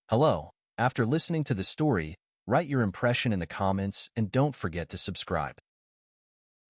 Hello. After listening to the story, write your impression in the comments and don't forget to subscribe.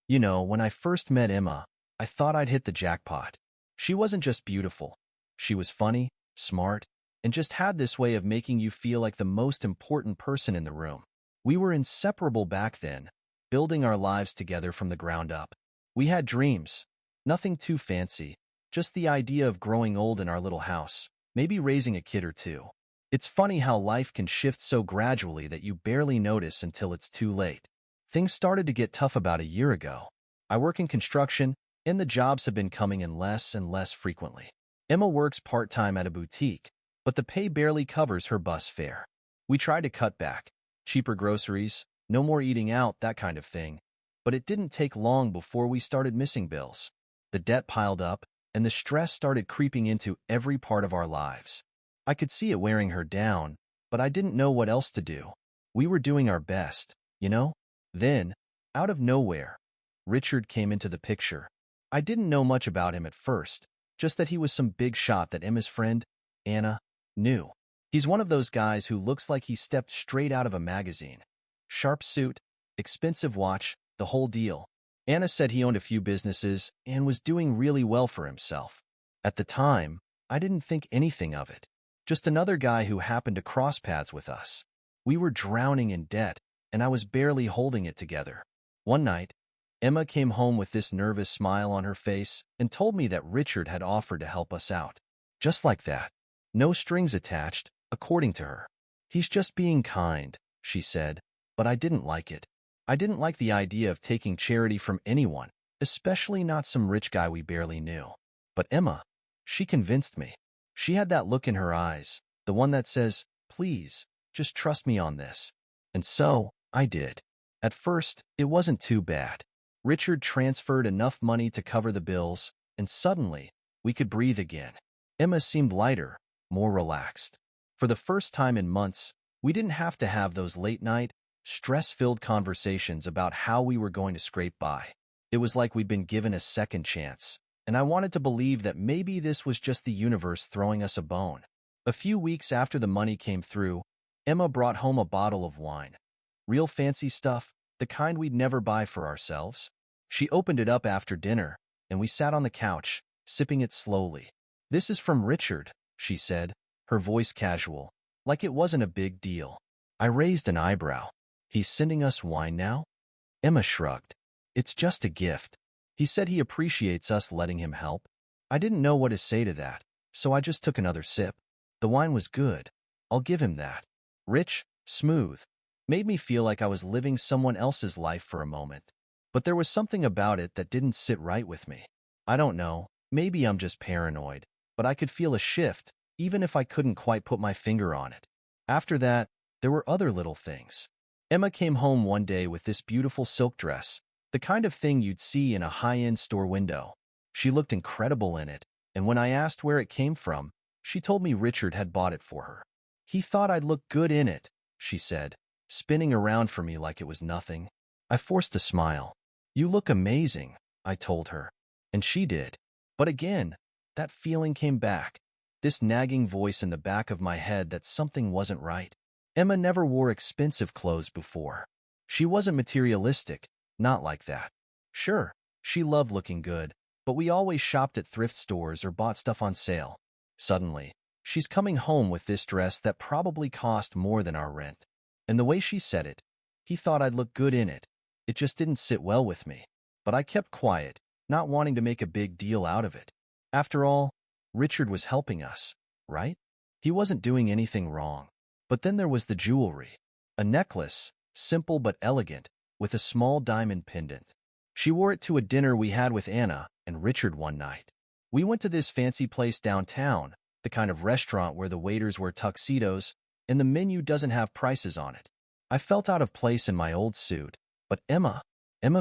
When I first met Emma, I thought I'd hit the jackpot. She wasn't just beautiful. She was funny, smart, and just had this way of making you feel like the most important person in the room. We were inseparable back then, building our lives together from the ground up. We had dreams, nothing too fancy, just the idea of growing old in our little house, maybe raising a kid or two. It's funny how life can shift so gradually that you barely notice until it's too late. Things started to get tough about a year ago. I work in construction, and the jobs have been coming in less and less frequently. Emma works part-time at a boutique, but the pay barely covers her bus fare. We tried to cut back. Cheaper groceries, no more eating out, that kind of thing. But it didn't take long before we started missing bills. The debt piled up, and the stress started creeping into every part of our lives. I could see it wearing her down, but I didn't know what else to do. We were doing our best, you know? Then, out of nowhere, Richard came into the picture. I didn't know much about him at first, just that he was some big shot that Emma's friend, Anna, knew. He's one of those guys who looks like he stepped straight out of a magazine. Sharp suit, expensive watch, the whole deal. Anna said he owned a few businesses and was doing really well for himself. At the time, I didn't think anything of it. Just another guy who happened to cross paths with us. We were drowning in debt, and I was barely holding it together. One night, Emma came home with this nervous smile on her face and told me that Richard had offered to help us out. Just like that. No strings attached, according to her. He's just being kind, she said, but I didn't like it. I didn't like the idea of taking charity from anyone, especially not some rich guy we barely knew. But Emma, she convinced me. She had that look in her eyes, the one that says, please, just trust me on this. And so, I did. At first, it wasn't too bad. Richard transferred enough money to cover the bills, and suddenly, we could breathe again. Emma seemed lighter, more relaxed. For the first time in months, we didn't have to have those late-night, stress-filled conversations about how we were going to scrape by. It was like we'd been given a second chance. And I wanted to believe that maybe this was just the universe throwing us a bone. A few weeks after the money came through, Emma brought home a bottle of wine. Real fancy stuff, the kind we'd never buy for ourselves. She opened it up after dinner, and we sat on the couch, sipping it slowly. This is from Richard, she said, her voice casual, like it wasn't a big deal. I raised an eyebrow. He's sending us wine now? Emma shrugged. It's just a gift. He said he appreciates us letting him help. I didn't know what to say to that, so I just took another sip. The wine was good. I'll give him that. Rich, smooth. Made me feel like I was living someone else's life for a moment. But there was something about it that didn't sit right with me. I don't know, maybe I'm just paranoid, but I could feel a shift, even if I couldn't quite put my finger on it. After that, there were other little things. Emma came home one day with this beautiful silk dress, the kind of thing you'd see in a high-end store window. She looked incredible in it, and when I asked where it came from, she told me Richard had bought it for her. He thought I'd look good in it, she said, spinning around for me like it was nothing. I forced a smile. You look amazing, I told her. And she did. But again, that feeling came back, this nagging voice in the back of my head that something wasn't right. Emma never wore expensive clothes before. She wasn't materialistic. Not like that. Sure, she loved looking good, but we always shopped at thrift stores or bought stuff on sale. Suddenly, she's coming home with this dress that probably cost more than our rent. And the way she said it, he thought I'd look good in it. It just didn't sit well with me. But I kept quiet, not wanting to make a big deal out of it. After all, Richard was helping us, right? He wasn't doing anything wrong. But then there was the jewelry. A necklace, simple but elegant, with a small diamond pendant. She wore it to a dinner we had with Anna and Richard one night. We went to this fancy place downtown, the kind of restaurant where the waiters wear tuxedos and the menu doesn't have prices on it. I felt out of place in my old suit, but Emma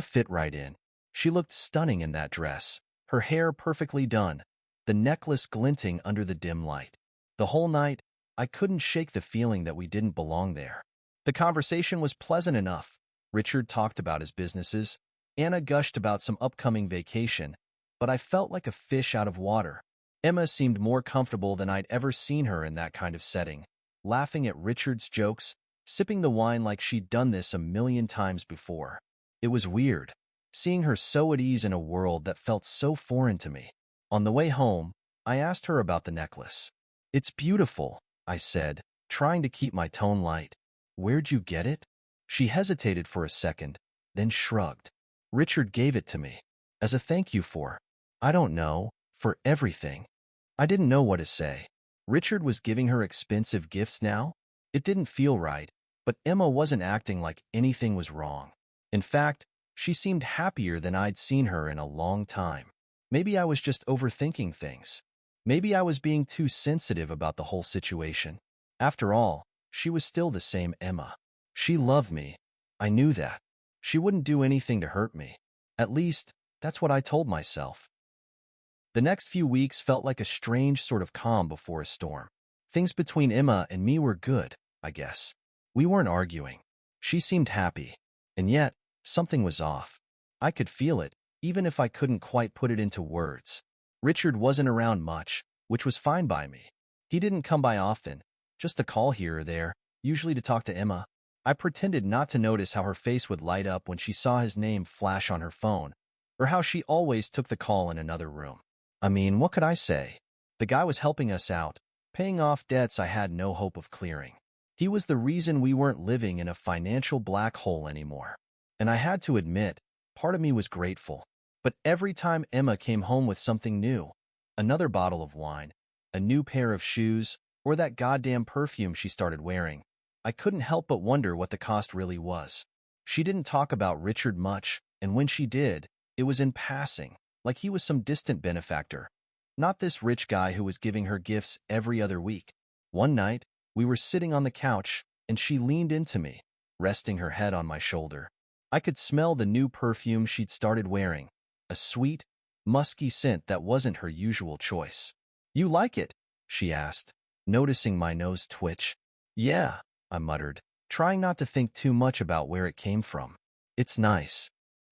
fit right in. She looked stunning in that dress, her hair perfectly done, the necklace glinting under the dim light. The whole night, I couldn't shake the feeling that we didn't belong there. The conversation was pleasant enough. Richard talked about his businesses. Anna gushed about some upcoming vacation, but I felt like a fish out of water. Emma seemed more comfortable than I'd ever seen her in that kind of setting. laughing at Richard's jokes, sipping the wine like she'd done this a million times before. It was weird, seeing her so at ease in a world that felt so foreign to me. On the way home, I asked her about the necklace. "It's beautiful," I said, trying to keep my tone light. "Where'd you get it?" She hesitated for a second, then shrugged. "Richard gave it to me. As a thank you for, I don't know, for everything." I didn't know what to say. Richard was giving her expensive gifts now? It didn't feel right, but Emma wasn't acting like anything was wrong. In fact, she seemed happier than I'd seen her in a long time. Maybe I was just overthinking things. Maybe I was being too sensitive about the whole situation. After all, she was still the same Emma. She loved me. I knew that. She wouldn't do anything to hurt me. At least, that's what I told myself. The next few weeks felt like a strange sort of calm before a storm. Things between Emma and me were good, I guess. We weren't arguing. She seemed happy. And yet, something was off. I could feel it, even if I couldn't quite put it into words. Richard wasn't around much, which was fine by me. He didn't come by often, just a call here or there, usually to talk to Emma. I pretended not to notice how her face would light up when she saw his name flash on her phone, or how she always took the call in another room. I mean, what could I say? The guy was helping us out, paying off debts I had no hope of clearing. He was the reason we weren't living in a financial black hole anymore. And I had to admit, part of me was grateful. But every time Emma came home with something new, another bottle of wine, a new pair of shoes, or that goddamn perfume she started wearing, I couldn't help but wonder what the cost really was. She didn't talk about Richard much, and when she did, it was in passing, like he was some distant benefactor. Not this rich guy who was giving her gifts every other week. One night, we were sitting on the couch, and she leaned into me, resting her head on my shoulder. I could smell the new perfume she'd started wearing, a sweet, musky scent that wasn't her usual choice. "You like it?" she asked, noticing my nose twitch. "Yeah," I muttered, trying not to think too much about where it came from. "It's nice."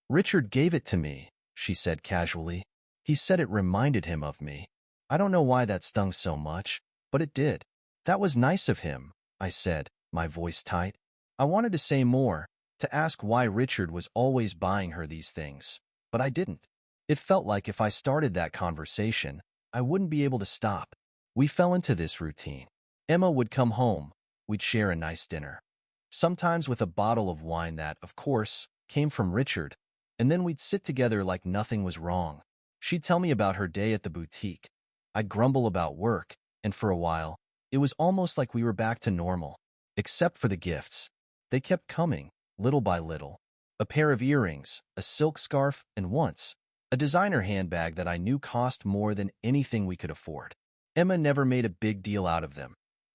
"Richard gave it to me," she said casually. "He said it reminded him of me." I don't know why that stung so much, but it did. "That was nice of him," I said, my voice tight. I wanted to say more, to ask why Richard was always buying her these things, but I didn't. It felt like if I started that conversation, I wouldn't be able to stop. We fell into this routine. Emma would come home. We'd share a nice dinner. Sometimes with a bottle of wine that, of course, came from Richard, and then we'd sit together like nothing was wrong. She'd tell me about her day at the boutique. I'd grumble about work, and for a while, it was almost like we were back to normal, except for the gifts. They kept coming, little by little. A pair of earrings, a silk scarf, and once, a designer handbag that I knew cost more than anything we could afford. Emma never made a big deal out of them.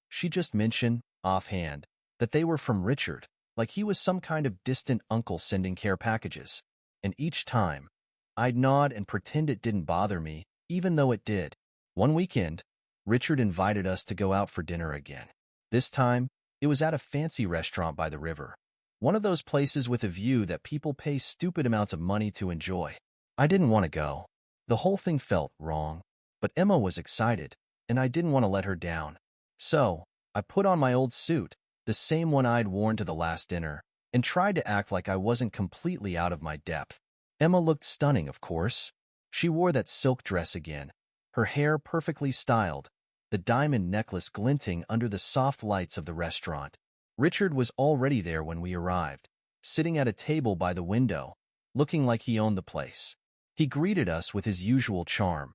She just mentioned, offhand, that they were from Richard, like he was some kind of distant uncle sending care packages. And each time, I'd nod and pretend it didn't bother me, even though it did. One weekend, Richard invited us to go out for dinner again. This time, it was at a fancy restaurant by the river. One of those places with a view that people pay stupid amounts of money to enjoy. I didn't want to go. The whole thing felt wrong. But Emma was excited, and I didn't want to let her down. So, I put on my old suit, the same one I'd worn to the last dinner, and tried to act like I wasn't completely out of my depth. Emma looked stunning, of course. She wore that silk dress again, her hair perfectly styled, the diamond necklace glinting under the soft lights of the restaurant. Richard was already there when we arrived, sitting at a table by the window, looking like he owned the place. He greeted us with his usual charm,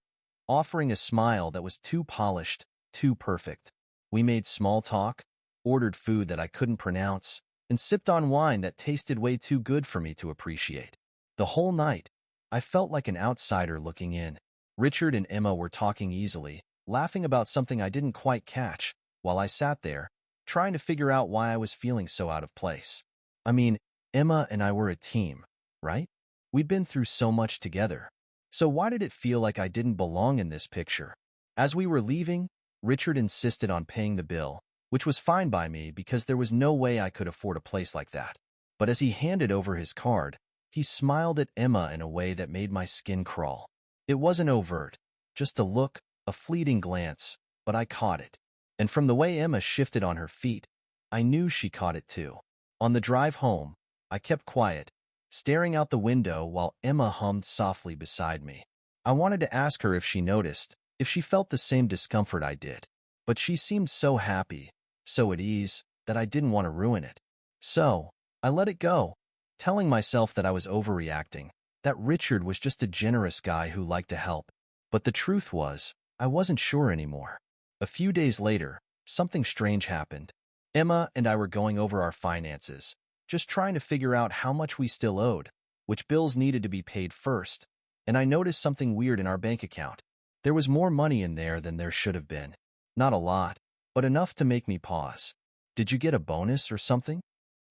offering a smile that was too polished, too perfect. We made small talk, ordered food that I couldn't pronounce, and sipped on wine that tasted way too good for me to appreciate. The whole night, I felt like an outsider looking in. Richard and Emma were talking easily, laughing about something I didn't quite catch, while I sat there, trying to figure out why I was feeling so out of place. I mean, Emma and I were a team, right? We'd been through so much together. So why did it feel like I didn't belong in this picture? As we were leaving, Richard insisted on paying the bill, which was fine by me because there was no way I could afford a place like that. But as he handed over his card, he smiled at Emma in a way that made my skin crawl. It wasn't overt, just a look, a fleeting glance, but I caught it. And from the way Emma shifted on her feet, I knew she caught it too. On the drive home, I kept quiet, staring out the window while Emma hummed softly beside me. I wanted to ask her if she noticed, if she felt the same discomfort I did. But she seemed so happy, so at ease, that I didn't want to ruin it. So, I let it go, telling myself that I was overreacting, that Richard was just a generous guy who liked to help. But the truth was, I wasn't sure anymore. A few days later, something strange happened. Emma and I were going over our finances, just trying to figure out how much we still owed, which bills needed to be paid first, and I noticed something weird in our bank account. There was more money in there than there should have been. Not a lot, but enough to make me pause. Did you get a bonus or something?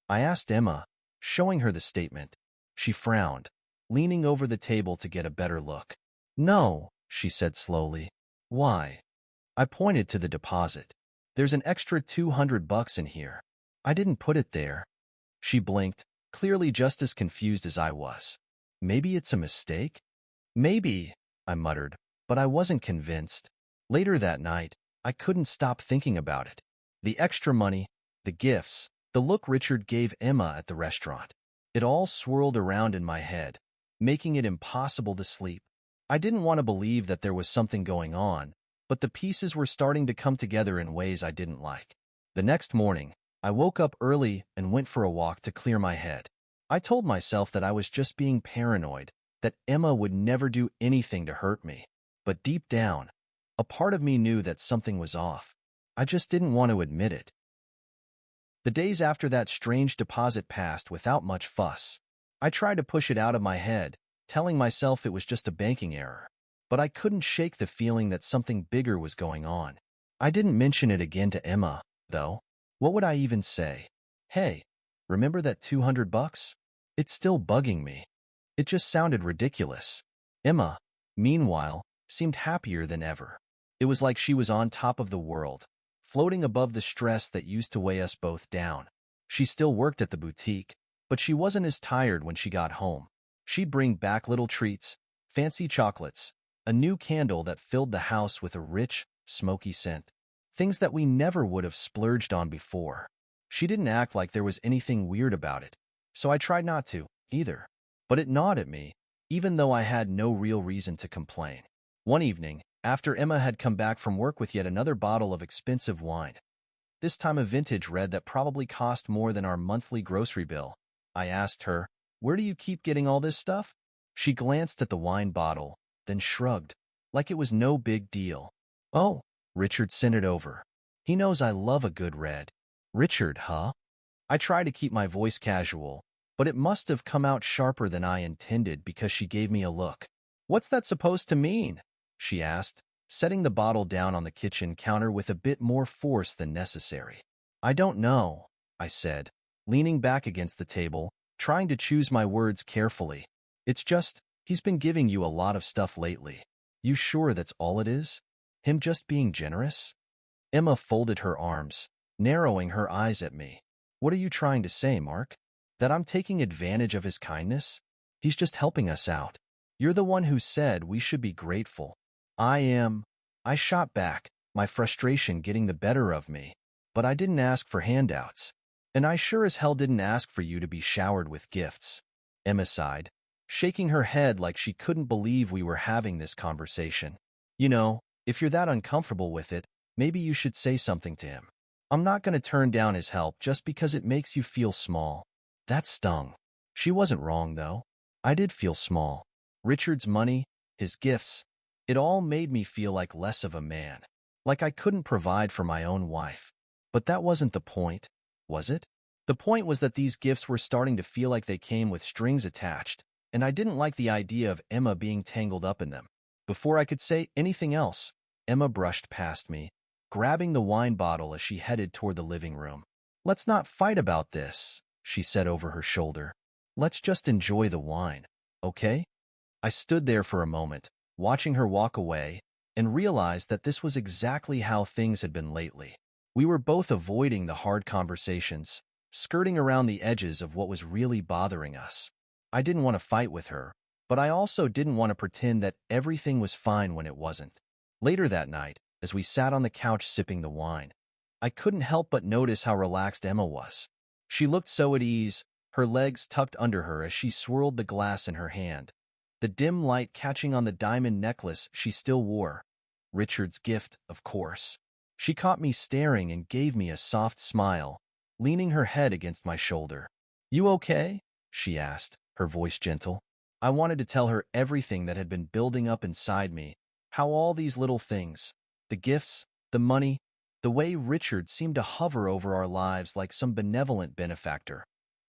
I asked Emma, showing her the statement. She frowned, leaning over the table to get a better look. No, she said slowly. Why? I pointed to the deposit. There's an extra $200 in here. I didn't put it there. She blinked, clearly just as confused as I was. Maybe it's a mistake? Maybe, I muttered, but I wasn't convinced. Later that night, I couldn't stop thinking about it. The extra money, the gifts, the look Richard gave Emma at the restaurant. It all swirled around in my head, making it impossible to sleep. I didn't want to believe that there was something going on, but the pieces were starting to come together in ways I didn't like. The next morning, I woke up early and went for a walk to clear my head. I told myself that I was just being paranoid, that Emma would never do anything to hurt me. But deep down, a part of me knew that something was off. I just didn't want to admit it. The days after that strange deposit passed without much fuss. I tried to push it out of my head, telling myself it was just a banking error. But I couldn't shake the feeling that something bigger was going on. I didn't mention it again to Emma, though. What would I even say? Hey, remember that $200? It's still bugging me. It just sounded ridiculous. Emma, meanwhile, seemed happier than ever. It was like she was on top of the world, floating above the stress that used to weigh us both down. She still worked at the boutique, but she wasn't as tired when she got home. She'd bring back little treats, fancy chocolates, a new candle that filled the house with a rich, smoky scent. Things that we never would have splurged on before. She didn't act like there was anything weird about it, so I tried not to, either. But it gnawed at me, even though I had no real reason to complain. One evening, after Emma had come back from work with yet another bottle of expensive wine, this time a vintage red that probably cost more than our monthly grocery bill, I asked her, "Where do you keep getting all this stuff?" She glanced at the wine bottle, then shrugged, like it was no big deal. "Oh, Richard sent it over. He knows I love a good red." "Richard, huh?" I tried to keep my voice casual, but it must have come out sharper than I intended because she gave me a look. "What's that supposed to mean?" she asked, setting the bottle down on the kitchen counter with a bit more force than necessary. "I don't know," I said, leaning back against the table, trying to choose my words carefully. "It's just, he's been giving you a lot of stuff lately." "You sure that's all it is? Him just being generous?" Emma folded her arms, narrowing her eyes at me. "What are you trying to say, Mark? That I'm taking advantage of his kindness? He's just helping us out. You're the one who said we should be grateful." "I am." I shot back, my frustration getting the better of me. "But I didn't ask for handouts. And I sure as hell didn't ask for you to be showered with gifts." Emma sighed, shaking her head like she couldn't believe we were having this conversation. "You know, if you're that uncomfortable with it, maybe you should say something to him. I'm not going to turn down his help just because it makes you feel small." That stung. She wasn't wrong, though. I did feel small. Richard's money, his gifts, it all made me feel like less of a man, like I couldn't provide for my own wife. But that wasn't the point, was it? The point was that these gifts were starting to feel like they came with strings attached, and I didn't like the idea of Emma being tangled up in them. Before I could say anything else, Emma brushed past me, grabbing the wine bottle as she headed toward the living room. "Let's not fight about this," she said over her shoulder. "Let's just enjoy the wine, okay?" I stood there for a moment, watching her walk away, and realized that this was exactly how things had been lately. We were both avoiding the hard conversations, skirting around the edges of what was really bothering us. I didn't want to fight with her, but I also didn't want to pretend that everything was fine when it wasn't. Later that night, as we sat on the couch sipping the wine. I couldn't help but notice how relaxed Emma was. She looked so at ease, her legs tucked under her as she swirled the glass in her hand, the dim light catching on the diamond necklace she still wore. Richard's gift, of course. She caught me staring and gave me a soft smile, leaning her head against my shoulder. "You okay?" she asked, her voice gentle. I wanted to tell her everything that had been building up inside me, how all these little things, the gifts, the money, the way Richard seemed to hover over our lives like some benevolent benefactor,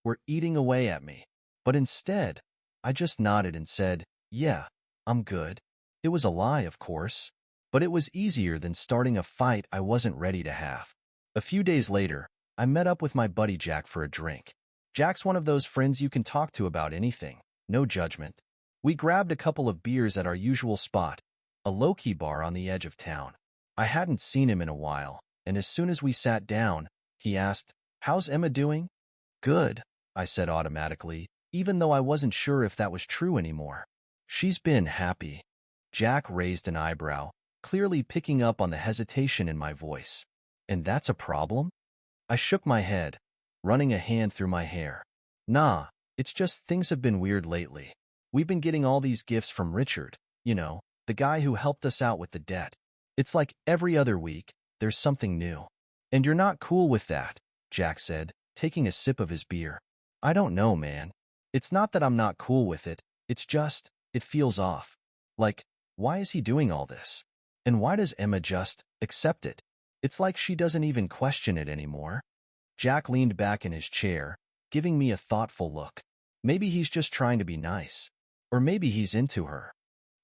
were eating away at me. But instead, I just nodded and said, "Yeah, I'm good." It was a lie, of course, but it was easier than starting a fight I wasn't ready to have. A few days later, I met up with my buddy Jack for a drink. Jack's one of those friends you can talk to about anything, no judgment. We grabbed a couple of beers at our usual spot, a low-key bar on the edge of town. I hadn't seen him in a while, and as soon as we sat down, he asked, "How's Emma doing?" "Good," I said automatically, even though I wasn't sure if that was true anymore. "She's been happy." Jack raised an eyebrow, clearly picking up on the hesitation in my voice. "And that's a problem?" I shook my head, running a hand through my hair. "Nah, it's just things have been weird lately. We've been getting all these gifts from Richard, the guy who helped us out with the debt. It's like every other week, there's something new." "And you're not cool with that," Jack said, taking a sip of his beer. "I don't know, man. It's not that I'm not cool with it, it's just, it feels off. Like, why is he doing all this? And why does Emma just accept it? It's like she doesn't even question it anymore." Jack leaned back in his chair, giving me a thoughtful look. Maybe he's just trying to be nice. Or maybe he's into her.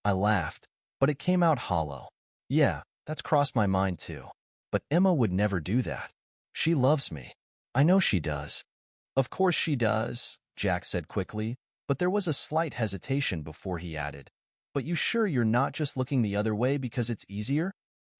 I laughed, but it came out hollow. "Yeah, that's crossed my mind too. But Emma would never do that. She loves me. I know she does." "Of course she does," Jack said quickly, but there was a slight hesitation before he added, "But you sure you're not just looking the other way because it's easier?"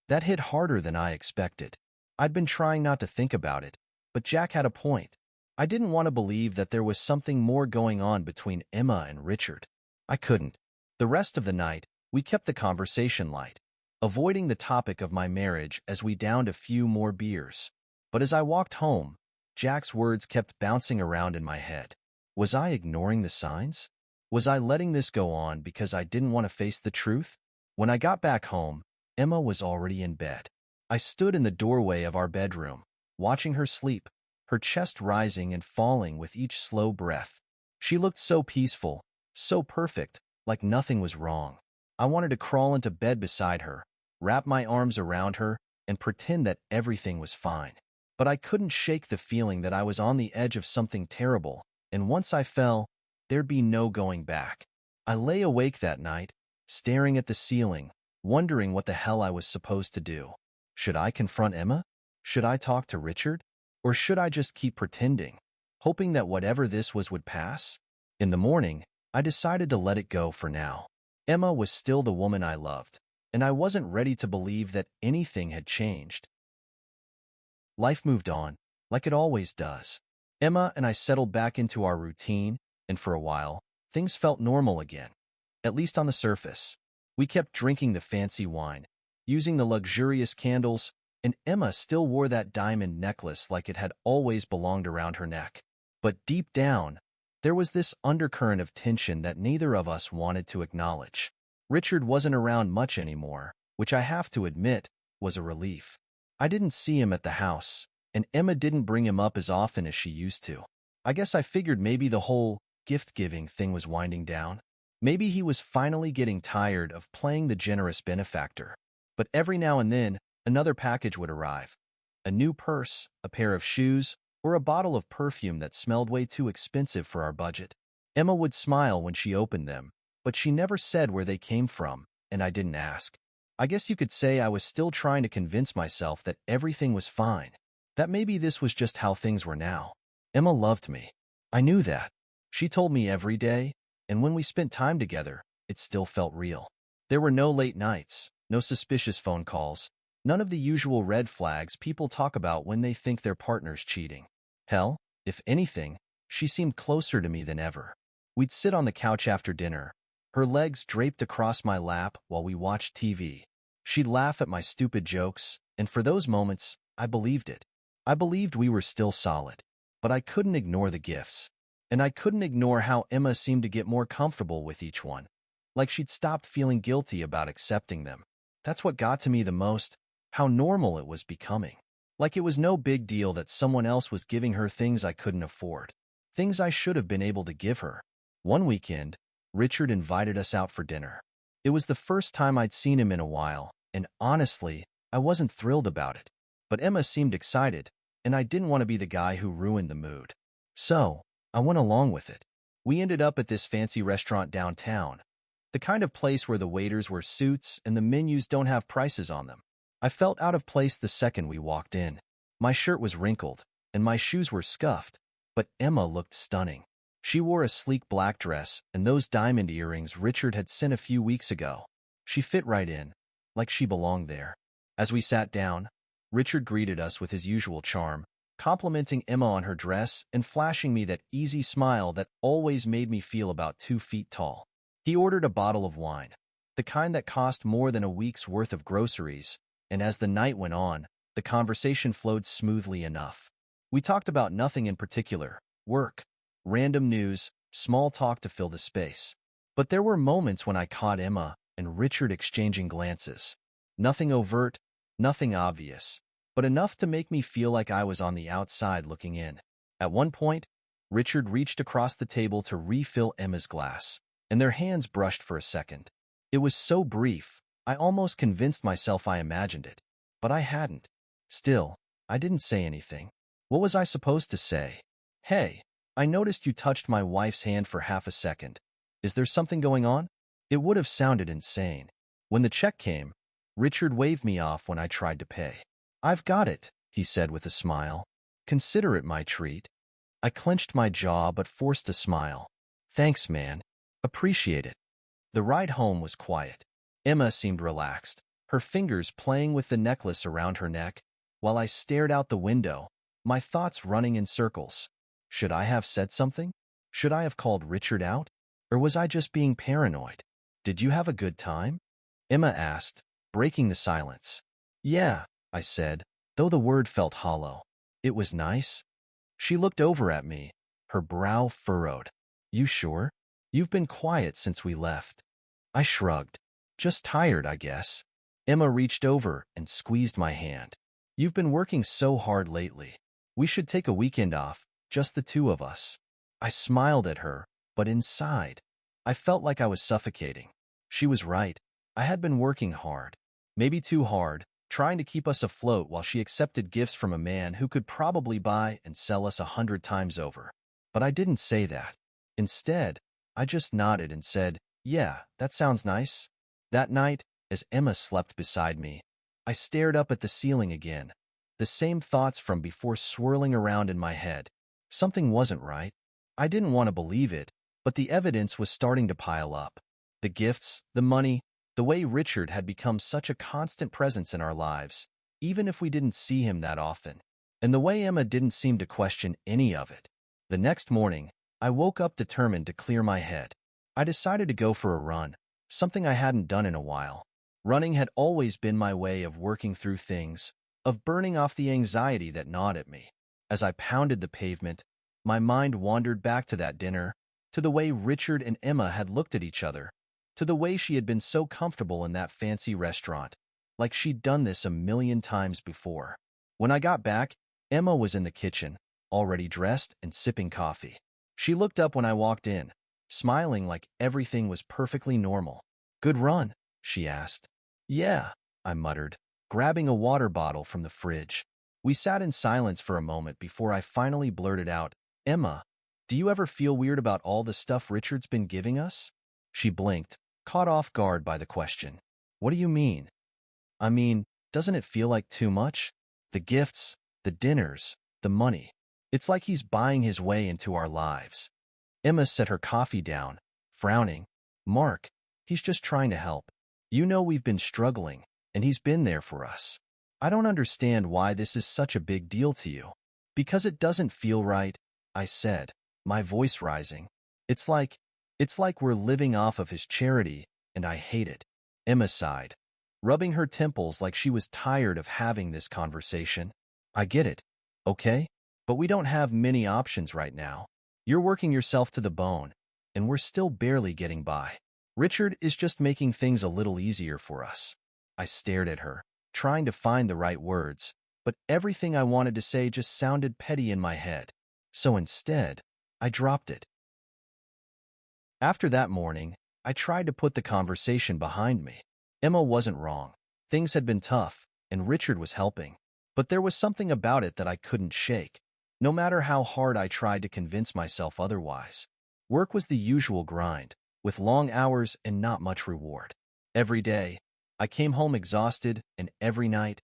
That hit harder than I expected. I'd been trying not to think about it, but Jack had a point. I didn't want to believe that there was something more going on between Emma and Richard. I couldn't. The rest of the night, we kept the conversation light, avoiding the topic of my marriage as we downed a few more beers. But as I walked home, Jack's words kept bouncing around in my head. Was I ignoring the signs? Was I letting this go on because I didn't want to face the truth? When I got back home, Emma was already in bed. I stood in the doorway of our bedroom, watching her sleep, her chest rising and falling with each slow breath. She looked so peaceful, so perfect, like nothing was wrong. I wanted to crawl into bed beside her, wrap my arms around her, and pretend that everything was fine. But I couldn't shake the feeling that I was on the edge of something terrible, and once I fell, there'd be no going back. I lay awake that night, staring at the ceiling, wondering what the hell I was supposed to do. Should I confront Emma? Should I talk to Richard? Or should I just keep pretending, hoping that whatever this was would pass? In the morning, I decided to let it go for now. Emma was still the woman I loved, and I wasn't ready to believe that anything had changed. Life moved on, like it always does. Emma and I settled back into our routine, and for a while, things felt normal again, at least on the surface. We kept drinking the fancy wine, using the luxurious candles, and Emma still wore that diamond necklace like it had always belonged around her neck. But deep down, there was this undercurrent of tension that neither of us wanted to acknowledge. Richard wasn't around much anymore, which I have to admit was a relief. I didn't see him at the house, and Emma didn't bring him up as often as she used to. I guess I figured maybe the whole gift-giving thing was winding down. Maybe he was finally getting tired of playing the generous benefactor. But every now and then, another package would arrive. A new purse, a pair of shoes, or a bottle of perfume that smelled way too expensive for our budget. Emma would smile when she opened them, but she never said where they came from, and I didn't ask. I guess you could say I was still trying to convince myself that everything was fine, that maybe this was just how things were now. Emma loved me. I knew that. She told me every day, and when we spent time together, it still felt real. There were no late nights, no suspicious phone calls, none of the usual red flags people talk about when they think their partner's cheating. Hell, if anything, she seemed closer to me than ever. We'd sit on the couch after dinner, her legs draped across my lap while we watched TV. She'd laugh at my stupid jokes, and for those moments, I believed it. I believed we were still solid. But I couldn't ignore the gifts. And I couldn't ignore how Emma seemed to get more comfortable with each one. Like she'd stopped feeling guilty about accepting them. That's what got to me the most, how normal it was becoming. Like it was no big deal that someone else was giving her things I couldn't afford. Things I should have been able to give her. One weekend, Richard invited us out for dinner. It was the first time I'd seen him in a while, and honestly, I wasn't thrilled about it. But Emma seemed excited, and I didn't want to be the guy who ruined the mood. So, I went along with it. We ended up at this fancy restaurant downtown, the kind of place where the waiters wear suits and the menus don't have prices on them. I felt out of place the second we walked in. My shirt was wrinkled, and my shoes were scuffed, but Emma looked stunning. She wore a sleek black dress and those diamond earrings Richard had sent a few weeks ago. She fit right in, like she belonged there. As we sat down, Richard greeted us with his usual charm, complimenting Emma on her dress and flashing me that easy smile that always made me feel about 2 feet tall. He ordered a bottle of wine, the kind that cost more than a week's worth of groceries, and as the night went on, the conversation flowed smoothly enough. We talked about nothing in particular, work, random news, small talk to fill the space. But there were moments when I caught Emma and Richard exchanging glances. Nothing overt, nothing obvious, but enough to make me feel like I was on the outside looking in. At one point, Richard reached across the table to refill Emma's glass, and their hands brushed for a second. It was so brief, I almost convinced myself I imagined it. But I hadn't. Still, I didn't say anything. What was I supposed to say? Hey, I noticed you touched my wife's hand for half a second. Is there something going on? It would have sounded insane. When the check came, Richard waved me off when I tried to pay. I've got it, he said with a smile. Consider it my treat. I clenched my jaw but forced a smile. Thanks, man. Appreciate it. The ride home was quiet. Emma seemed relaxed, her fingers playing with the necklace around her neck, while I stared out the window, my thoughts running in circles. Should I have said something? Should I have called Richard out? Or was I just being paranoid? Did you have a good time? Emma asked, breaking the silence. Yeah, I said, though the word felt hollow. It was nice. She looked over at me, her brow furrowed. You sure? You've been quiet since we left. I shrugged. Just tired, I guess. Emma reached over and squeezed my hand. You've been working so hard lately. We should take a weekend off, just the two of us. I smiled at her, but inside, I felt like I was suffocating. She was right. I had been working hard. Maybe too hard, trying to keep us afloat while she accepted gifts from a man who could probably buy and sell us 100 times over. But I didn't say that. Instead, I just nodded and said, yeah, that sounds nice. That night, as Emma slept beside me, I stared up at the ceiling again, the same thoughts from before swirling around in my head. Something wasn't right. I didn't want to believe it, but the evidence was starting to pile up. The gifts, the money, the way Richard had become such a constant presence in our lives, even if we didn't see him that often, and the way Emma didn't seem to question any of it. The next morning, I woke up determined to clear my head. I decided to go for a run, something I hadn't done in a while. Running had always been my way of working through things, of burning off the anxiety that gnawed at me. As I pounded the pavement, my mind wandered back to that dinner, to the way Richard and Emma had looked at each other, to the way she had been so comfortable in that fancy restaurant, like she'd done this a million times before. When I got back, Emma was in the kitchen, already dressed and sipping coffee. She looked up when I walked in, smiling like everything was perfectly normal. Good run, she asked. Yeah, I muttered, grabbing a water bottle from the fridge. We sat in silence for a moment before I finally blurted out, Emma, do you ever feel weird about all the stuff Richard's been giving us? She blinked, caught off guard by the question. What do you mean? I mean, doesn't it feel like too much? The gifts, the dinners, the money. It's like he's buying his way into our lives. Emma set her coffee down, frowning. Mark, he's just trying to help. You know we've been struggling, and he's been there for us. I don't understand why this is such a big deal to you. Because it doesn't feel right, I said, my voice rising. It's like we're living off of his charity, and I hate it. Emma sighed. rubbing her temples like she was tired of having this conversation. I get it, okay? But we don't have many options right now. You're working yourself to the bone, and we're still barely getting by. Richard is just making things a little easier for us. I stared at her, trying to find the right words, but everything I wanted to say just sounded petty in my head. So instead, I dropped it. After that morning, I tried to put the conversation behind me. Emma wasn't wrong. Things had been tough, and Richard was helping. But there was something about it that I couldn't shake, no matter how hard I tried to convince myself otherwise. Work was the usual grind, with long hours and not much reward. Every day, I came home exhausted, and every night,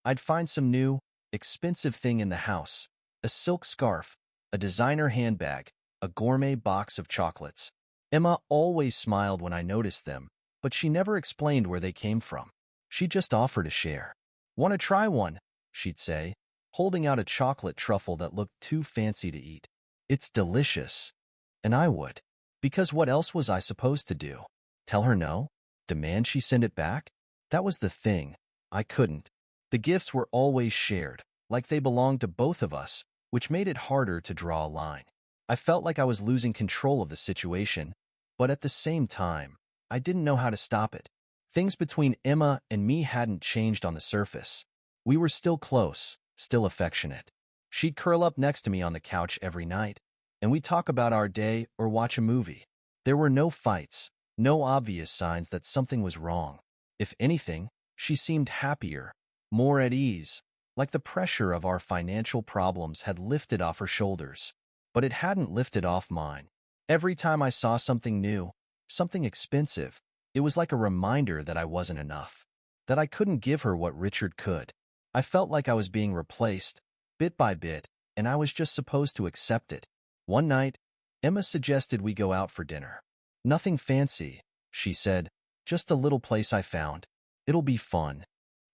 I'd find some new, expensive thing in the house. A silk scarf, a designer handbag, a gourmet box of chocolates. Emma always smiled when I noticed them, but she never explained where they came from. She just offered to share. "Want to try one?" she'd say, holding out a chocolate truffle that looked too fancy to eat. "It's delicious." And I would. Because what else was I supposed to do? Tell her no? Demand she send it back? That was the thing. I couldn't. The gifts were always shared, like they belonged to both of us, which made it harder to draw a line. I felt like I was losing control of the situation, but at the same time, I didn't know how to stop it. Things between Emma and me hadn't changed on the surface. We were still close, still affectionate. She'd curl up next to me on the couch every night, and we'd talk about our day or watch a movie. There were no fights, no obvious signs that something was wrong. If anything, she seemed happier, more at ease, like the pressure of our financial problems had lifted off her shoulders. But it hadn't lifted off mine. Every time I saw something new, something expensive, it was like a reminder that I wasn't enough, that I couldn't give her what Richard could. I felt like I was being replaced, bit by bit, and I was just supposed to accept it. One night, Emma suggested we go out for dinner. "Nothing fancy," she said, "just a little place I found. It'll be fun."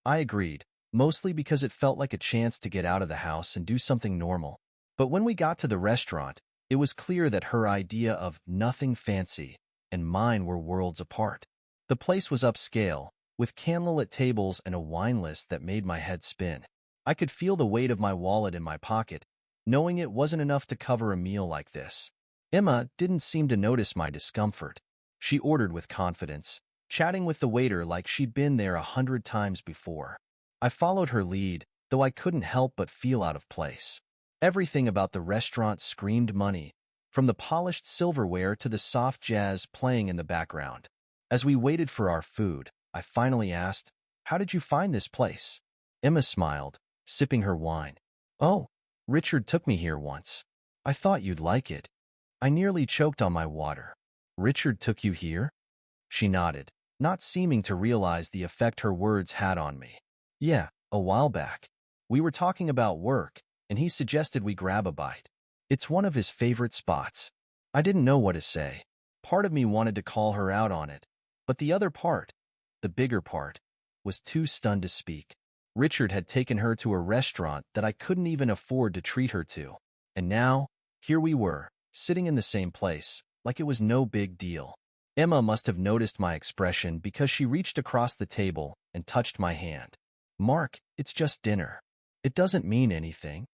I agreed, mostly because it felt like a chance to get out of the house and do something normal. But when we got to the restaurant, it was clear that her idea of nothing fancy and mine were worlds apart. The place was upscale, with candlelit tables and a wine list that made my head spin. I could feel the weight of my wallet in my pocket, knowing it wasn't enough to cover a meal like this. Emma didn't seem to notice my discomfort. She ordered with confidence, chatting with the waiter like she'd been there 100 times before. I followed her lead, though I couldn't help but feel out of place. Everything about the restaurant screamed money, from the polished silverware to the soft jazz playing in the background. As we waited for our food, I finally asked, "How did you find this place?" Emma smiled, sipping her wine. "Oh, Richard took me here once. I thought you'd like it." I nearly choked on my water. "Richard took you here?" She nodded, not seeming to realize the effect her words had on me. "Yeah, a while back. We were talking about work, and he suggested we grab a bite. It's one of his favorite spots." I didn't know what to say. Part of me wanted to call her out on it, but the other part, the bigger part, was too stunned to speak. Richard had taken her to a restaurant that I couldn't even afford to treat her to. And now, here we were, sitting in the same place, like it was no big deal. Emma must have noticed my expression because she reached across the table and touched my hand. "Mark, it's just dinner. It doesn't mean anything."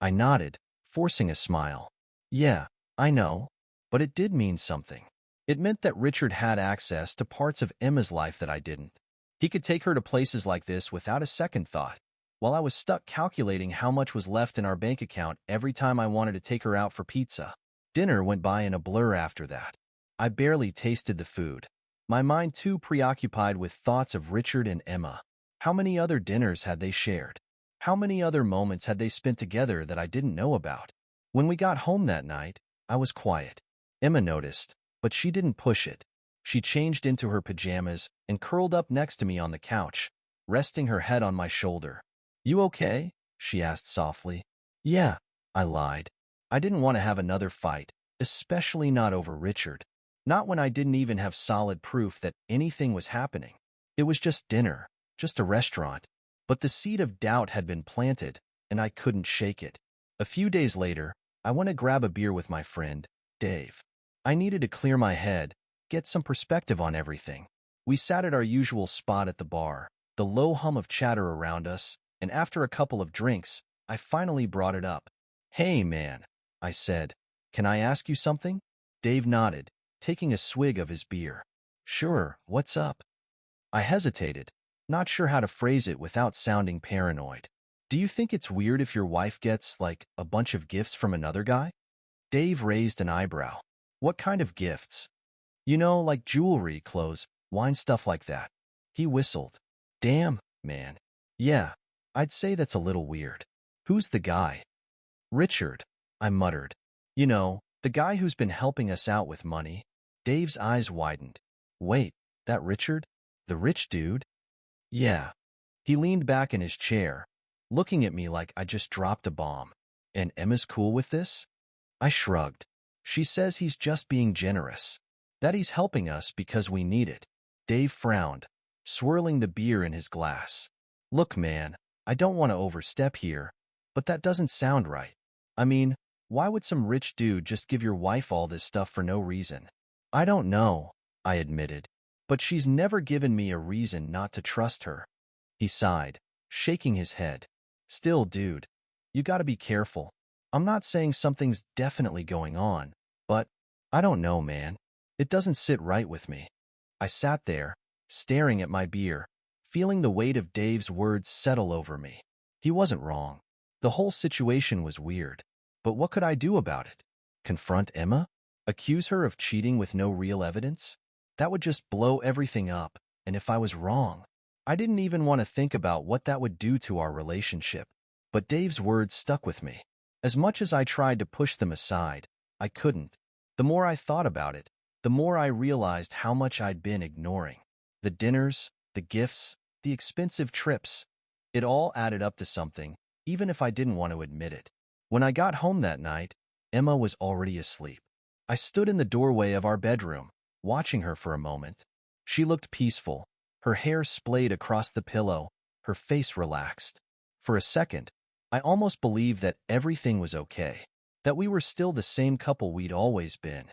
I nodded, forcing a smile. "Yeah, I know, but it did mean something. It meant that Richard had access to parts of Emma's life that I didn't. He could take her to places like this without a second thought, while I was stuck calculating how much was left in our bank account every time I wanted to take her out for pizza. Dinner went by in a blur after that. I barely tasted the food, my mind too preoccupied with thoughts of Richard and Emma. How many other dinners had they shared? How many other moments had they spent together that I didn't know about? When we got home that night, I was quiet. Emma noticed, but she didn't push it. She changed into her pajamas and curled up next to me on the couch, resting her head on my shoulder. "You okay?" she asked softly. "Yeah," I lied. I didn't want to have another fight, especially not over Richard. Not when I didn't even have solid proof that anything was happening. It was just dinner, just a restaurant. But the seed of doubt had been planted, and I couldn't shake it. A few days later, I went to grab a beer with my friend, Dave. I needed to clear my head, get some perspective on everything. We sat at our usual spot at the bar, the low hum of chatter around us, and after a couple of drinks, I finally brought it up. "Hey, man," I said. "Can I ask you something?" Dave nodded, taking a swig of his beer. "Sure, what's up?" I hesitated, not sure how to phrase it without sounding paranoid. "Do you think it's weird if your wife gets, like, a bunch of gifts from another guy?" Dave raised an eyebrow. "What kind of gifts?" "You know, like jewelry, clothes, wine, stuff like that." He whistled. "Damn, man. Yeah, I'd say that's a little weird." "Who's the guy?" "Richard," I muttered. "You know, the guy who's been helping us out with money." Dave's eyes widened. "Wait, that Richard? The rich dude?" "Yeah." He leaned back in his chair, looking at me like I just dropped a bomb. "And Emma's cool with this?" I shrugged. "She says he's just being generous, that he's helping us because we need it." Dave frowned, swirling the beer in his glass. "Look, man, I don't want to overstep here, but that doesn't sound right. I mean, why would some rich dude just give your wife all this stuff for no reason?" "I don't know," I admitted, "but she's never given me a reason not to trust her." He sighed, shaking his head. "Still, dude, you gotta be careful. I'm not saying something's definitely going on, but I don't know, man. It doesn't sit right with me." I sat there, staring at my beer, feeling the weight of Dave's words settle over me. He wasn't wrong. The whole situation was weird. But what could I do about it? Confront Emma? Accuse her of cheating with no real evidence? That would just blow everything up, and if I was wrong, I didn't even want to think about what that would do to our relationship. But Dave's words stuck with me. As much as I tried to push them aside, I couldn't. The more I thought about it, the more I realized how much I'd been ignoring. The dinners, the gifts, the expensive trips. It all added up to something, even if I didn't want to admit it. When I got home that night, Emma was already asleep. I stood in the doorway of our bedroom, watching her for a moment. She looked peaceful, her hair splayed across the pillow, her face relaxed. For a second, I almost believed that everything was okay, that we were still the same couple we'd always been.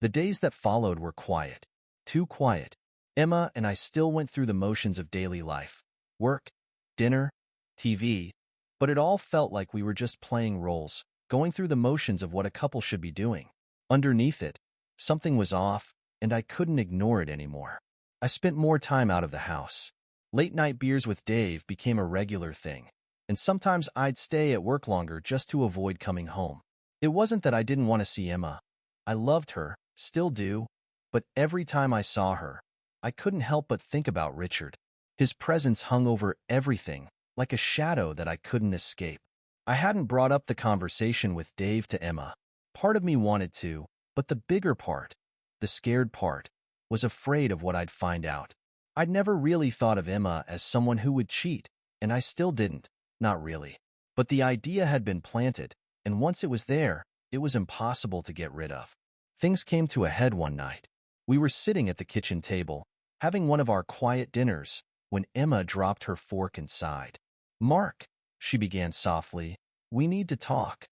The days that followed were quiet, too quiet. Emma and I still went through the motions of daily life, work, dinner, TV, but it all felt like we were just playing roles, going through the motions of what a couple should be doing. Underneath it, something was off, and I couldn't ignore it anymore. I spent more time out of the house. Late-night beers with Dave became a regular thing, and sometimes I'd stay at work longer just to avoid coming home. It wasn't that I didn't want to see Emma. I loved her, still do, but every time I saw her, I couldn't help but think about Richard. His presence hung over everything, like a shadow that I couldn't escape. I hadn't brought up the conversation with Dave to Emma. Part of me wanted to, but the bigger part, the scared part, was afraid of what I'd find out. I'd never really thought of Emma as someone who would cheat, and I still didn't, not really. But the idea had been planted, and once it was there, it was impossible to get rid of. Things came to a head one night. We were sitting at the kitchen table, having one of our quiet dinners, when Emma dropped her fork and sighed. "Mark," she began softly, "we need to talk."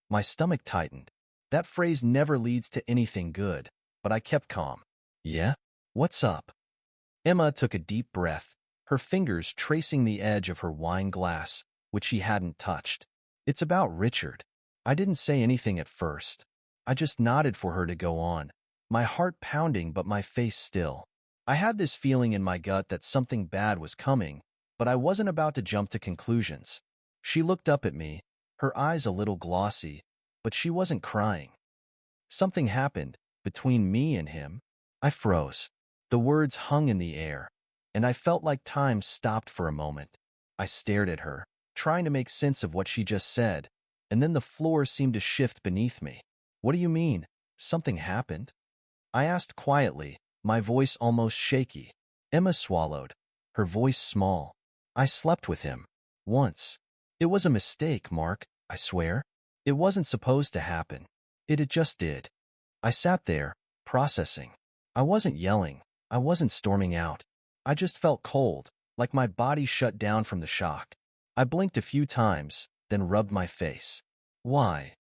My stomach tightened. That phrase never leads to anything good, but I kept calm. "Yeah? What's up?" Emma took a deep breath, her fingers tracing the edge of her wine glass, which she hadn't touched. "It's about Richard." I didn't say anything at first. I just nodded for her to go on, my heart pounding but my face still. I had this feeling in my gut that something bad was coming, but I wasn't about to jump to conclusions. She looked up at me, her eyes a little glossy, but she wasn't crying. "Something happened between me and him." I froze. The words hung in the air, and I felt like time stopped for a moment. I stared at her, trying to make sense of what she just said, and then the floor seemed to shift beneath me. "What do you mean? Something happened?" I asked quietly, my voice almost shaky. Emma swallowed, her voice small. "I slept with him. Once. It was a mistake, Mark, I swear. It wasn't supposed to happen. It just did." I sat there, processing. I wasn't yelling. I wasn't storming out. I just felt cold, like my body shut down from the shock. I blinked a few times, then rubbed my face. "Why?"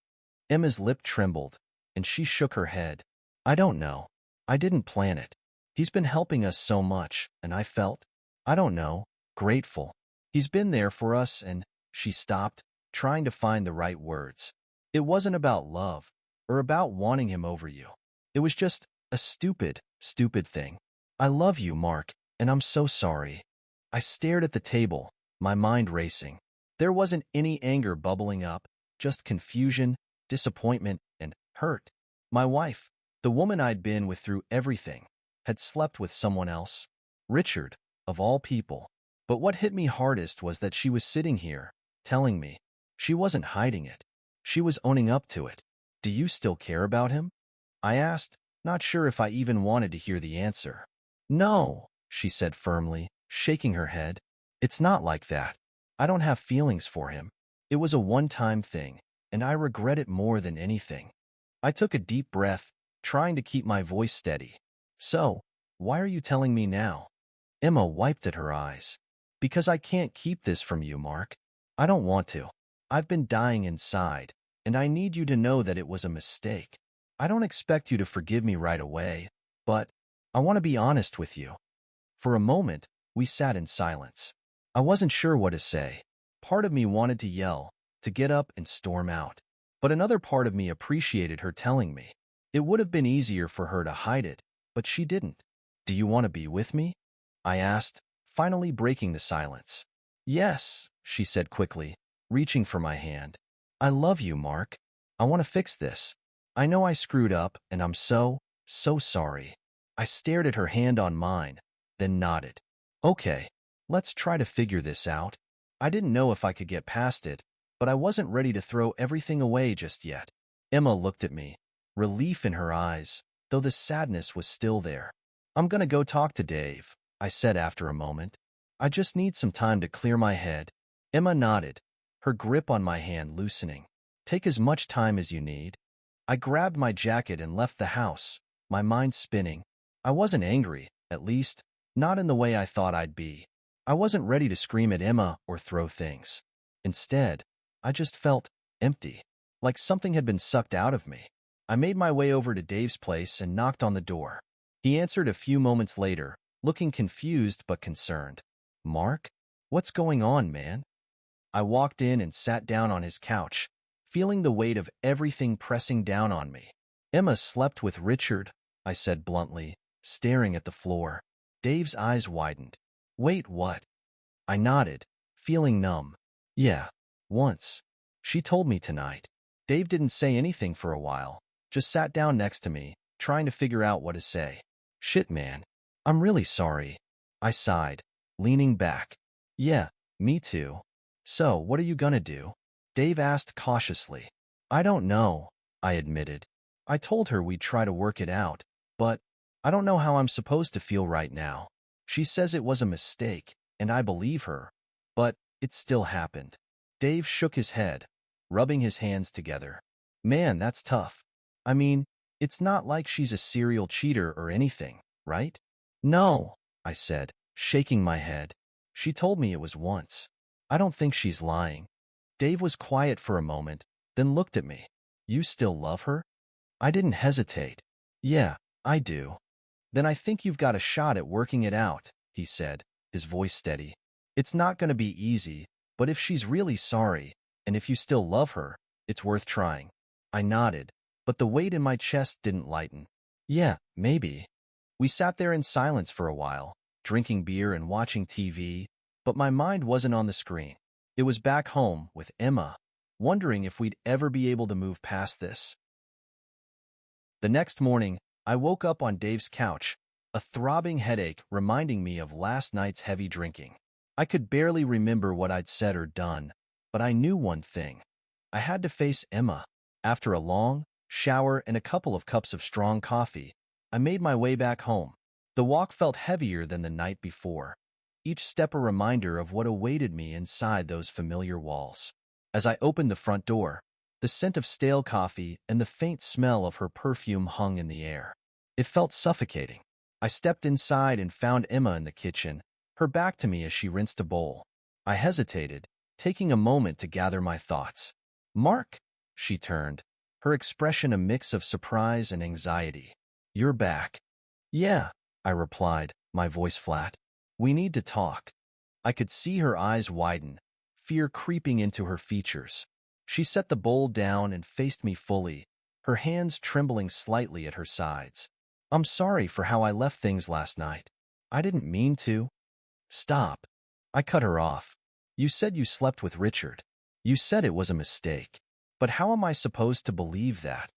Emma's lip trembled, and she shook her head. "I don't know. I didn't plan it. He's been helping us so much, and I felt, I don't know, grateful. He's been there for us and she stopped, trying to find the right words. It wasn't about love or about wanting him over you. It was just a stupid, stupid thing. I love you, Mark, and I'm so sorry. I stared at the table, my mind racing. There wasn't any anger bubbling up, just confusion, disappointment, and hurt. My wife, the woman I'd been with through everything, had slept with someone else. Richard, of all people. But what hit me hardest was that she was sitting here, telling me. She wasn't hiding it. She was owning up to it. Do you still care about him? I asked, not sure if I even wanted to hear the answer. No, she said firmly, shaking her head. It's not like that. I don't have feelings for him. It was a one-time thing, and I regret it more than anything. I took a deep breath, trying to keep my voice steady. So, why are you telling me now? Emma wiped at her eyes. Because I can't keep this from you, Mark. I don't want to. I've been dying inside, and I need you to know that it was a mistake. I don't expect you to forgive me right away, but I want to be honest with you. For a moment, we sat in silence. I wasn't sure what to say. Part of me wanted to yell, to get up and storm out. But another part of me appreciated her telling me. It would have been easier for her to hide it, but she didn't. Do you want to be with me? I asked, finally breaking the silence. Yes, she said quickly, reaching for my hand. I love you, Mark. I want to fix this. I know I screwed up, and I'm so sorry. I stared at her hand on mine, then nodded. Okay, let's try to figure this out. I didn't know if I could get past it, but I wasn't ready to throw everything away just yet. Emma looked at me, relief in her eyes, though the sadness was still there. I'm gonna go talk to Dave, I said after a moment. I just need some time to clear my head. Emma nodded, her grip on my hand loosening. Take as much time as you need. I grabbed my jacket and left the house, my mind spinning. I wasn't angry, at least, not in the way I thought I'd be. I wasn't ready to scream at Emma or throw things. Instead, I just felt empty, like something had been sucked out of me. I made my way over to Dave's place and knocked on the door. He answered a few moments later, looking confused but concerned. Mark? What's going on, man? I walked in and sat down on his couch, feeling the weight of everything pressing down on me. Emma slept with Richard, I said bluntly, staring at the floor. Dave's eyes widened. Wait, what? I nodded, feeling numb. Yeah, once. She told me tonight. Dave didn't say anything for a while, just sat down next to me, trying to figure out what to say. Shit, man. I'm really sorry. I sighed, leaning back. Yeah, me too. So, what are you gonna do? Dave asked cautiously. I don't know, I admitted. I told her we'd try to work it out, but I don't know how I'm supposed to feel right now. She says it was a mistake, and I believe her, but it still happened. Dave shook his head, rubbing his hands together. Man, that's tough. I mean, it's not like she's a serial cheater or anything, right? No, I said, shaking my head. She told me it was once. I don't think she's lying. Dave was quiet for a moment, then looked at me. You still love her? I didn't hesitate. Yeah, I do. Then I think you've got a shot at working it out, he said, his voice steady. It's not going to be easy, but if she's really sorry, and if you still love her, it's worth trying. I nodded, but the weight in my chest didn't lighten. Yeah, maybe. We sat there in silence for a while, drinking beer and watching TV, but my mind wasn't on the screen. It was back home with Emma, wondering if we'd ever be able to move past this. The next morning, I woke up on Dave's couch, a throbbing headache reminding me of last night's heavy drinking. I could barely remember what I'd said or done, but I knew one thing. I had to face Emma. After a long shower and a couple of cups of strong coffee, I made my way back home. The walk felt heavier than the night before, each step a reminder of what awaited me inside those familiar walls. As I opened the front door, the scent of stale coffee and the faint smell of her perfume hung in the air. It felt suffocating. I stepped inside and found Emma in the kitchen, her back to me as she rinsed a bowl. I hesitated, taking a moment to gather my thoughts. Mark, she turned, her expression a mix of surprise and anxiety. You're back. Yeah, I replied, my voice flat. We need to talk. I could see her eyes widen, fear creeping into her features. She set the bowl down and faced me fully, her hands trembling slightly at her sides. I'm sorry for how I left things last night. I didn't mean to. Stop. I cut her off. You said you slept with Richard. You said it was a mistake. But how am I supposed to believe that?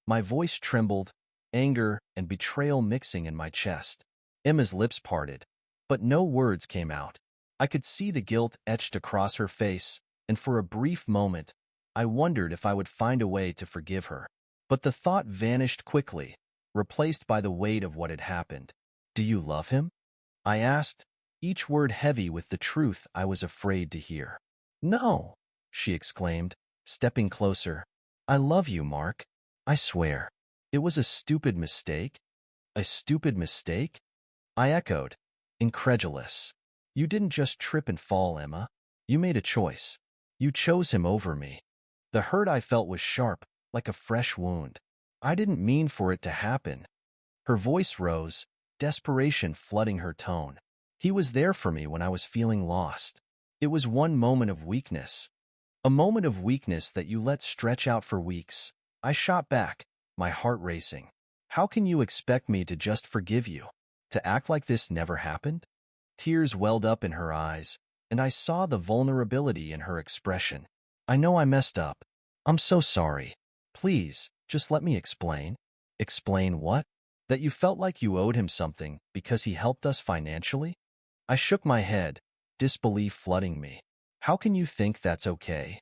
My voice trembled, anger and betrayal mixing in my chest. Emma's lips parted, but no words came out. I could see the guilt etched across her face, and for a brief moment, I wondered if I would find a way to forgive her. But the thought vanished quickly, replaced by the weight of what had happened. Do you love him? I asked, each word heavy with the truth I was afraid to hear. No, she exclaimed, stepping closer. I love you, Mark. I swear. It was a stupid mistake. A stupid mistake? I echoed, incredulous. You didn't just trip and fall, Emma. You made a choice. You chose him over me. The hurt I felt was sharp, like a fresh wound. I didn't mean for it to happen. Her voice rose, desperation flooding her tone. He was there for me when I was feeling lost. It was one moment of weakness. A moment of weakness that you let stretch out for weeks. I shot back, my heart racing. How can you expect me to just forgive you? To act like this never happened? Tears welled up in her eyes, and I saw the vulnerability in her expression. I know I messed up. I'm so sorry. Please, just let me explain. Explain what? That you felt like you owed him something because he helped us financially? I shook my head, disbelief flooding me. How can you think that's okay?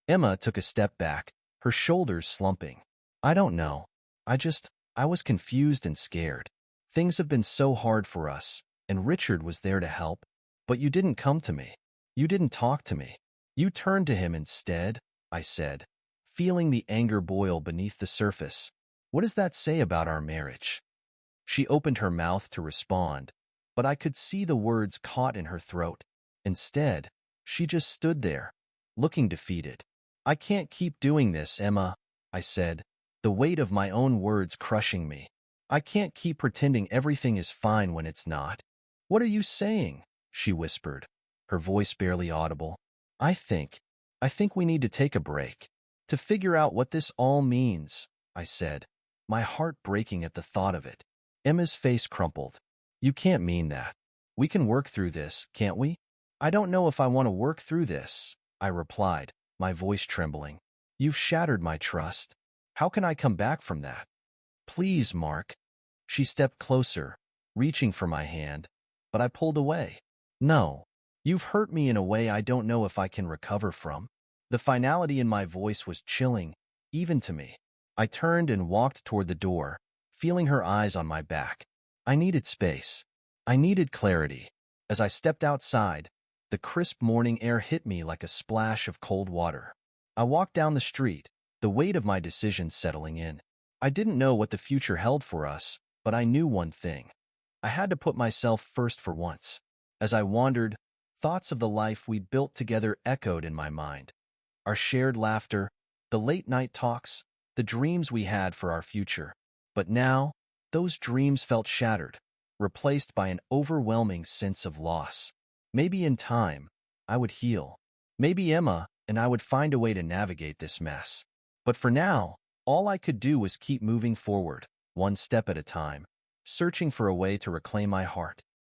Emma took a step back, her shoulders slumping. I don't know. I was confused and scared. Things have been so hard for us, and Richard was there to help. But you didn't come to me. You didn't talk to me. You turned to him instead, I said, feeling the anger boil beneath the surface. What does that say about our marriage? She opened her mouth to respond, but I could see the words caught in her throat. Instead, she just stood there, looking defeated. I can't keep doing this, Emma, I said, the weight of my own words crushing me. I can't keep pretending everything is fine when it's not. What are you saying? She whispered, her voice barely audible. I think we need to take a break. To figure out what this all means, I said, my heart breaking at the thought of it. Emma's face crumpled. You can't mean that. We can work through this, can't we? I don't know if I want to work through this, I replied, my voice trembling. You've shattered my trust. How can I come back from that? Please, Mark. She stepped closer, reaching for my hand, but I pulled away. No, you've hurt me in a way I don't know if I can recover from. The finality in my voice was chilling, even to me. I turned and walked toward the door, feeling her eyes on my back. I needed space. I needed clarity. As I stepped outside, the crisp morning air hit me like a splash of cold water. I walked down the street, the weight of my decision settling in. I didn't know what the future held for us, but I knew one thing. I had to put myself first for once. As I wandered, thoughts of the life we'd built together echoed in my mind. Our shared laughter, the late-night talks, the dreams we had for our future. But now, those dreams felt shattered, replaced by an overwhelming sense of loss. Maybe in time, I would heal. Maybe Emma and I would find a way to navigate this mess. But for now, all I could do was keep moving forward, one step at a time, searching for a way to reclaim my heart.